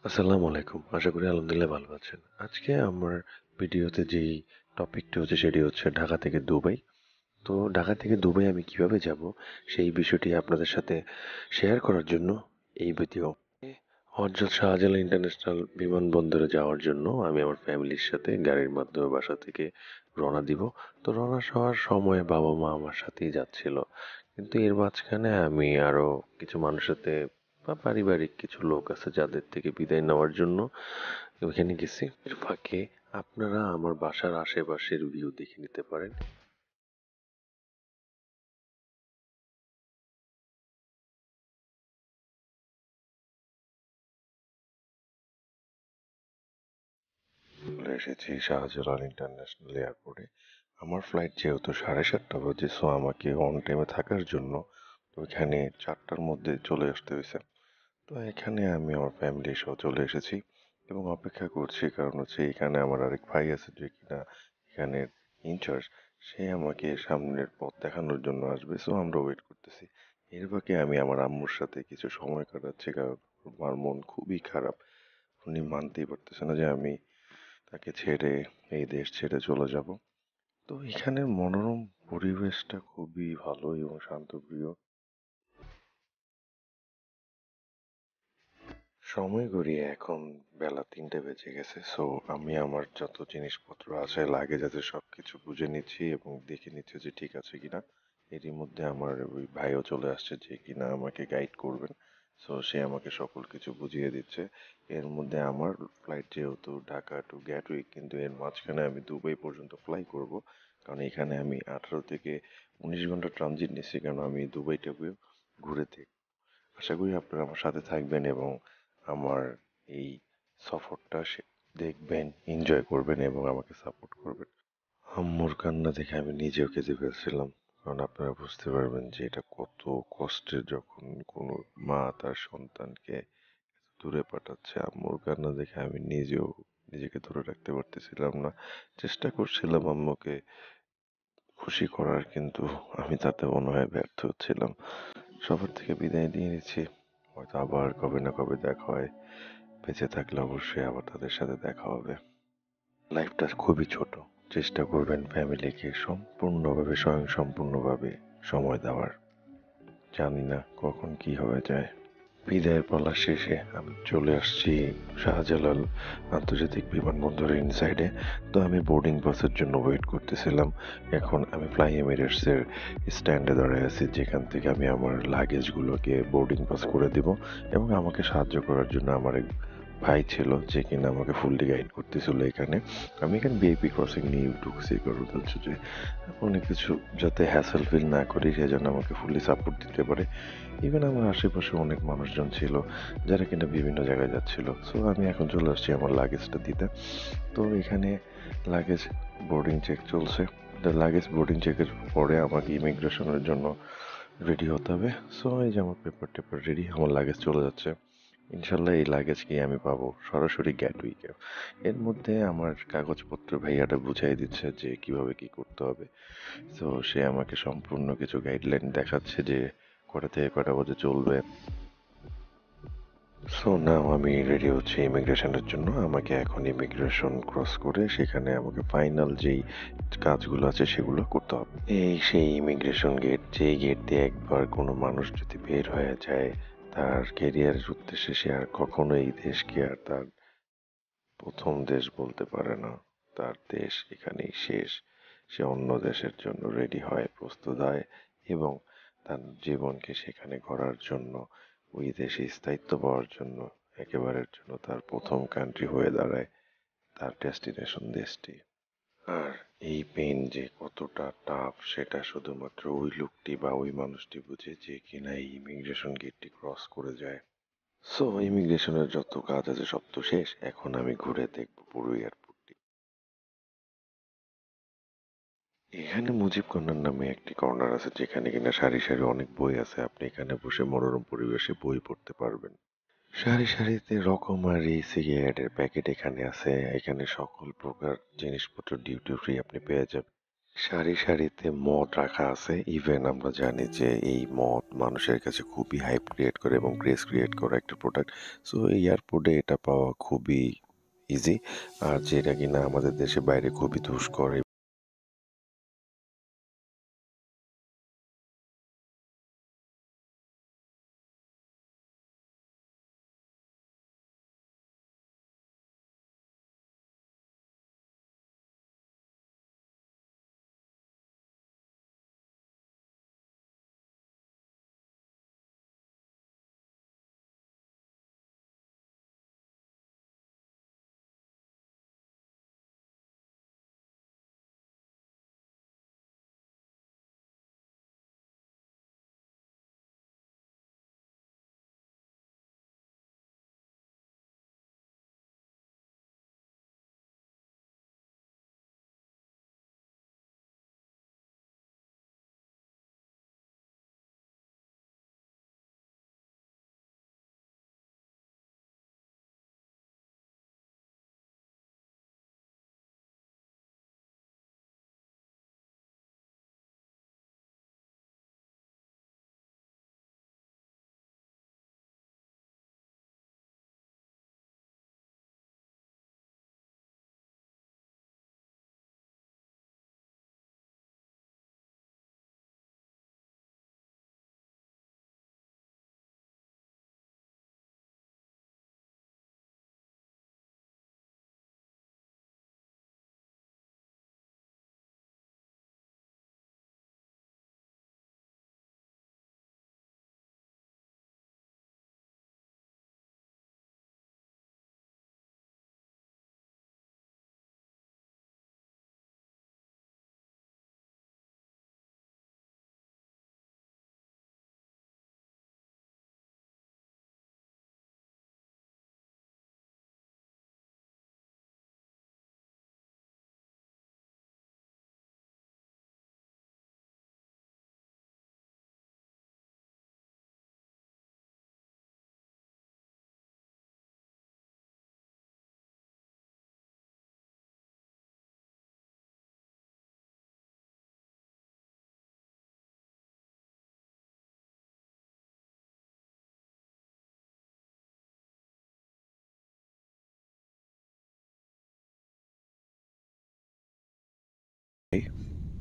আসসালামু আলাইকুম। আশা করি আলহামদুলিল্লাহ ভালো আছেন। আজকে আমার ভিডিওতে যেই টপিকটি হচ্ছে সেটি হচ্ছে ঢাকা থেকে দুবাই। তো ঢাকা থেকে দুবাই আমি কিভাবে যাব সেই বিষয়টি আপনাদের সাথে শেয়ার করার জন্য এই ভিডিও। হযরত শাহজালাল ইন্টারন্যাশনাল বিমানবন্দরে যাওয়ার জন্য আমি আমার ফ্যামিলির সাথে গাড়ির মাধ্যমে বাসা থেকে রওনা দিব। তো রওনা হওয়ার সময় বাবা মা আমার সাথেই যাচ্ছিল। কিন্তু এর মাঝখানে আমি আরো কিছু মানুষের সাথে বা পারিবারিক কিছু লোক আছে যাদের থেকে বিদায় নেওয়ার জন্য ওইখানে গেছি। এর ফাঁকে আপনারা আমার বাসার আশেপাশের ভিউ দেখে নিতে পারেন। চলে এসেছি শাহজালাল ইন্টারন্যাশনাল এয়ারপোর্টে। আমার ফ্লাইট যেহেতু 7:30 বাজে, সো আমাকে অন টাইমে থাকার জন্য তো এখানে 4টার মধ্যে চলে আসতে হয়েছে। তো এখানে আমি আমার ফ্যামিলি সহ চলে এসেছি এবং অপেক্ষা করছি, কারণ হচ্ছে এখানে আমার আরেক ভাই আছে যে কিনা এখানের ইনচার্জ। সে আমাকে সামনের পথ দেখানোর জন্য আসবে, সো আমরা ওয়েট করতেছি। এর ফাঁকে আমি আমার আম্মুর সাথে কিছু সময় কাটাচ্ছি, কারণ আমার মন খুবই খারাপ। উনি মানতেই পারতেছে না যে আমি তাকে ছেড়ে এই দেশ ছেড়ে চলে যাব। তো এখানের মনোরম পরিবেশটা খুবই ভালো এবং শান্তপ্রিয়। সময় গড়িয়ে এখন বেলা 3টে বেজে গেছে, সো আমি আমার যত জিনিসপত্র আছে লাগেজ আছে সবকিছু বুঝে নিচ্ছি এবং দেখে নিচ্ছি যে ঠিক আছে কিনা। এরই মধ্যে আমার ওই ভাইও চলে আসছে যে কিনা আমাকে গাইড করবেন। সো সে আমাকে সকল কিছু বুঝিয়ে দিচ্ছে। এর মধ্যে আমার ফ্লাইট যেহেতু ঢাকা টু গ্যাটউইক, কিন্তু এর মাঝখানে আমি দুবাই পর্যন্ত ফ্লাই করব, কারণ এখানে আমি 18 থেকে 19 ঘন্টা ট্রানজিট নিচ্ছি, কারণ আমি দুবাইটাকেও ঘুরে দেখব। আশা করি আপনারা আমার সাথে থাকবেন এবং আমার এই সফরটা দেখবেন, এনজয় করবেন এবং আমাকে সাপোর্ট করবেন। আম্মুর কান্না দেখে আমি নিজেও কেঁদে ফেলছিলাম, কারণ আপনারা বুঝতে পারবেন যে এটা কত কষ্টের যখন কোনো মা তার সন্তানকে দূরে পাঠাচ্ছে। আম্মুর কান্না দেখে আমি নিজেও নিজেকে ধরে রাখতে পারতেছিলাম না। চেষ্টা করছিলাম আম্মুকে খুশি করার, কিন্তু আমি তাতে মনে হয় ব্যর্থ হচ্ছিলাম। সবার থেকে বিদায় দিয়ে নিচ্ছি। হয়তো আবার কবে না কবে দেখা হয়। বেঁচে থাকলে অবশ্যই আবার তাদের সাথে দেখা হবে। লাইফটা খুবই ছোট। চেষ্টা করবেন ফ্যামিলিকে সম্পূর্ণভাবে স্বয়ংসম্পূর্ণভাবে সময় দেওয়ার। জানি না কখন কি হয়ে যায়। বিদায়ের পালা শেষে আমি চলে আসছি শাহজালাল আন্তর্জাতিক বিমানবন্দরের ইনসাইডে। তো আমি বোর্ডিং পাসের জন্য ওয়েট করতেছিলাম। এখন আমি ফ্লাই এমিরেটসের স্ট্যান্ডে দাঁড়ায় আছি, যেখান থেকে আমি আমার লাগেজগুলোকে বোর্ডিং পাস করে দিব। এবং আমাকে সাহায্য করার জন্য আমার এক ভাই ছিল যে কিনা আমাকে ফুললি গাইড করতেছিল এখানে। আমি এখানে ভিআইপি ক্রসিং নিয়ে ঢুকছি, কারণ হচ্ছে যে অনেক কিছু যাতে হ্যাসেল ফিল না করি সেজন্য আমাকে ফুললি সাপোর্ট দিতে পারে। ইভেন আমার আশেপাশে অনেক মানুষজন ছিল যারা কিনা বিভিন্ন জায়গায় যাচ্ছিল। সো আমি এখন চলে আসছি আমার লাগেজটা দিতে। তো এখানে লাগেজ বোর্ডিং চেক চলছে। লাগেজ বোর্ডিং চেকের পরে আমাকে ইমিগ্রেশনের জন্য রেডি হতে হবে। সো এই যে আমার পেপার টেপার রেডি, আমার লাগেজ চলে যাচ্ছে। ইনশাল্লাহ এই লাগেজকে আমি পাবো সরাসরি গ্যাটউইকে। এর মধ্যে আমার কাগজপত্র ভাইয়াটা বুঝাই দিচ্ছে যে কিভাবে কি করতে হবে। তো সে আমাকে সম্পূর্ণ কিছু গাইডলাইন দেখাচ্ছে যে কটা থেকে কটা বাজে চলবে। সো নাও আমি রেডি হচ্ছি ইমিগ্রেশনের জন্য। আমাকে এখন ইমিগ্রেশন ক্রস করে সেখানে আমাকে ফাইনাল যেই কাজগুলো আছে সেগুলো করতে হবে। এই সেই ইমিগ্রেশন গেট, যেই গেট দিয়ে একবার কোনো মানুষ যদি বের হয়ে যায় তার কেরিয়ারের উদ্দেশ্যে, সে আর কখনো এই দেশকে আর তার প্রথম দেশ বলতে পারে না। তার দেশ এখানেই শেষ। সে অন্য দেশের জন্য রেডি হয়, প্রস্তুত হয় এবং তার জীবনকে সেখানে গড়ার জন্য, ওই দেশে স্থায়িত্ব পাওয়ার জন্য, একেবারের জন্য তার প্রথম কান্ট্রি হয়ে দাঁড়ায় তার ডেস্টিনেশন দেশটি। আর এই পেন যে কতটা টাফ সেটা শুধুমাত্র ওই লোকটি বা ওই মানুষটি বুঝে যে কিনা এই ইমিগ্রেশন গেটটি ক্রস করে যায়। সো ইমিগ্রেশনের যত কাজ আছে সব তো শেষ, এখন আমি ঘুরে দেখবো পুরো এয়ারপোর্টটি। এখানে মুজিব কর্নার নামে একটি কর্নার আছে, যেখানে কিনা সারি সারি অনেক বই আছে। আপনি এখানে বসে মনোরম পরিবেশে বই পড়তে পারবেন। সারি সারিতে রকমারি সিগারেটের প্যাকেট এখানে আছে। এখানে সকল প্রকার জিনিসপত্র ডিউটি ফ্রি আপনি পেয়ে যাবেন। সারি সারিতে মদ রাখা আছে। ইভেন আমরা জানি যে এই মদ মানুষের কাছে খুবই হাইপ ক্রিয়েট করে এবং ক্রেজ ক্রিয়েট করে একটা প্রোডাক্ট। সো এয়ারপোর্টে এটা পাওয়া খুবই ইজি, আর যেটা কিনা আমাদের দেশে বাইরে খুবই দুষ্কর।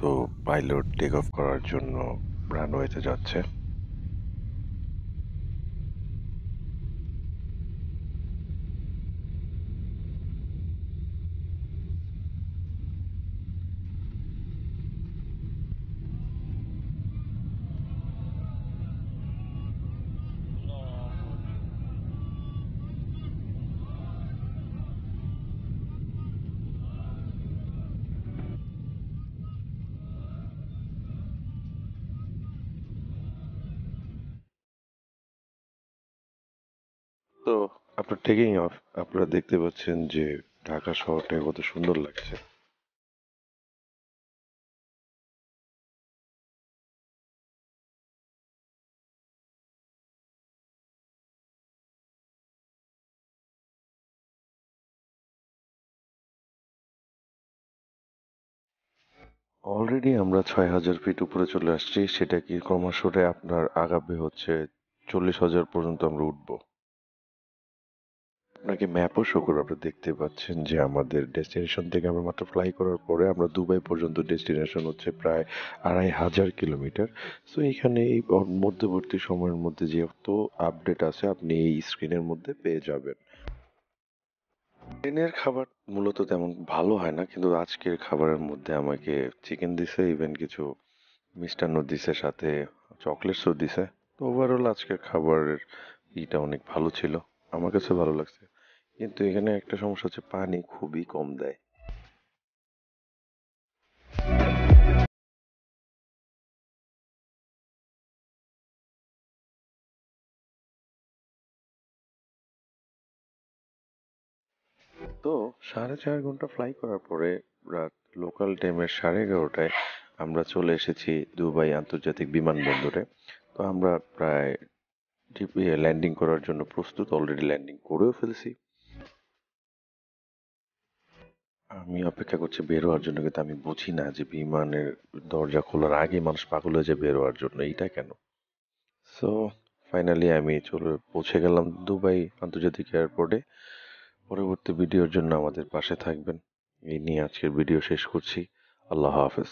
তো পাইলট টেক অফ করার জন্য রানওয়েতে যাচ্ছে। তো আপনার টেকিং অফ, আপনারা দেখতে পাচ্ছেন যে ঢাকা শহরটা কত সুন্দর লাগছে। অলরেডি আমরা 6,000 ফিট উপরে চলে আসছি, সেটা কি ক্রমশরে আপনার আগাবে হচ্ছে 40,000 পর্যন্ত আমরা উঠবো। আপনাকে ম্যাপও শো করবো। আপনি দেখতে পাচ্ছেন যে আমাদের ডেস্টিনেশন থেকে আমরা মাত্র ফ্লাই করার পরে আমরা দুবাই পর্যন্ত ডেস্টিনেশন হচ্ছে প্রায় 2,500 কিলোমিটার। সো এখানে এই মধ্যবর্তী সময়ের মধ্যে যেহেতু আপডেট আছে আপনি এই স্ক্রিনের মধ্যে পেয়ে যাবেন। ট্রেনের খাবার মূলত তেমন ভালো হয় না, কিন্তু আজকের খাবারের মধ্যে আমাকে চিকেন দিছে, ইভেন কিছু মিষ্টান্ন দিছে, সাথে চকলেটসও দিছে। তো ওভারঅল আজকের খাবারের ইটা অনেক ভালো ছিল, আমার কাছে ভালো লাগছে। কিন্তু এখানে একটা সমস্যা হচ্ছে পানি খুবই কম দেয়। তো 4.5 ঘন্টা ফ্লাই করার পরে রাত লোকাল টাইমের 11:30টায় আমরা চলে এসেছি দুবাই আন্তর্জাতিক বিমানবন্দরে। তো আমরা প্রায় ল্যান্ডিং করার জন্য প্রস্তুত, অলরেডি ল্যান্ডিং করেও ফেলছি। আমি অপেক্ষা করছি বের হওয়ার জন্য, কিন্তু আমি বুঝি না যে বিমানের দরজা খোলার আগে মানুষ পাগল হয়ে যায় বের হওয়ার জন্য, এইটা কেন? সো ফাইনালি আমি চলে পৌঁছে গেলাম দুবাই আন্তর্জাতিক এয়ারপোর্টে। পরবর্তী ভিডিওর জন্য আমাদের পাশে থাকবেন। এই নিয়ে আজকের ভিডিও শেষ করছি। আল্লাহ হাফেজ।